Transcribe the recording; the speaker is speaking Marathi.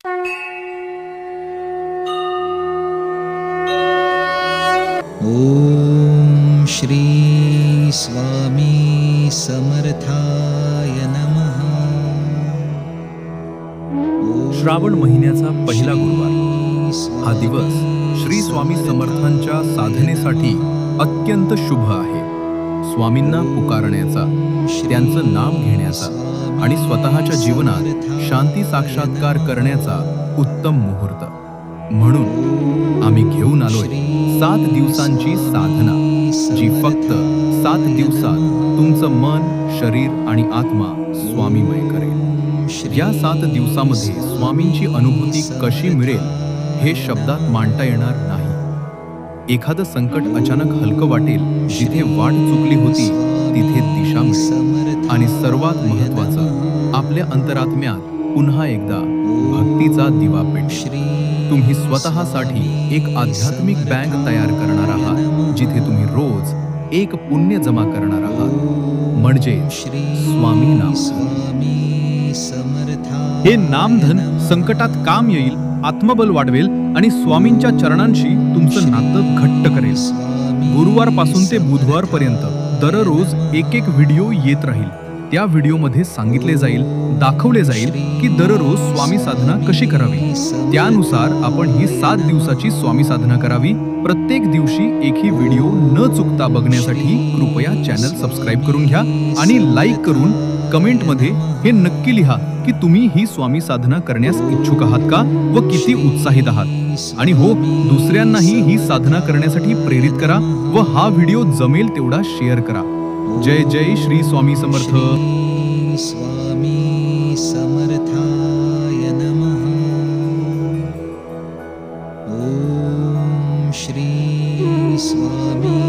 ओम श्री स्वामी समर्थाय नमः। श्रावण महिन्याचा पहिला गुरुवार हा दिवस श्री स्वामी समर्थांच्या साधनेसाठी अत्यंत शुभ आहे। स्वामींना पुकारण्याचा, त्यांचं नाम घेण्याचा आणि स्वतःच्या जीवनात शांती साक्षात्कार करण्याचा उत्तम मुहूर्त। म्हणून आम्ही घेऊन आलोय 7 दिवसांची साधना, जी फक्त 7 दिवसात तुमचं मन, शरीर आणि आत्मा स्वामीमय करेल। या 7 दिवसामध्ये स्वामींची अनुभूती कशी मिळेल हे शब्दात मांडता येणार नाही। एखादं संकट अचानक हलकं वाटेल, जिथे वाट चुकली होती तिथे दिशा मिळेल आणि सर्वात महत्त्वाचं, आपल्या अंतरात्म्यात पुन्हा एकदा भक्तीचा दिवा पेटेल। तुम्ही स्वतःसाठी एक आध्यात्मिक बँक तयार करणार आहात, जिथे तुम्ही रोज एक पुण्य जमा करणार आहात, म्हणजे स्वामी नाम। हे नामधन संकटात काम येईल, आत्मबल वाढवेल आणि स्वामींच्या चरणांशी तुमचं नातं घट्ट करेल। गुरुवारपासून ते बुधवारपर्यंत दररोज एक व्हिडिओ येत राहील। त्या व्हिडिओमध्ये सांगितले जाईल, दाखवले जाईल की दररोज स्वामी साधना कशी करावी। त्यानुसार आपण ही 7 दिवसाची स्वामी साधना करावी। प्रत्येक दिवशी एकही व्हिडिओ न चुकता बघण्यासाठी कृपया चॅनल सबस्क्राईब करून घ्या आणि लाईक करून कमेंटमध्ये हे नक्की लिहा की तुम्ही ही स्वामी साधना करण्यास इच्छुक आहात का व किती उत्साहित आहात। आणि हो, दुसऱ्यांनाही ही साधना करण्यासाठी प्रेरित करा व हा व्हिडिओ जमेल तेवढा शेअर करा। जय जय श्री स्वामी समर्थ। स्वामी समर्थाय नमः। ओम श्री स्वामी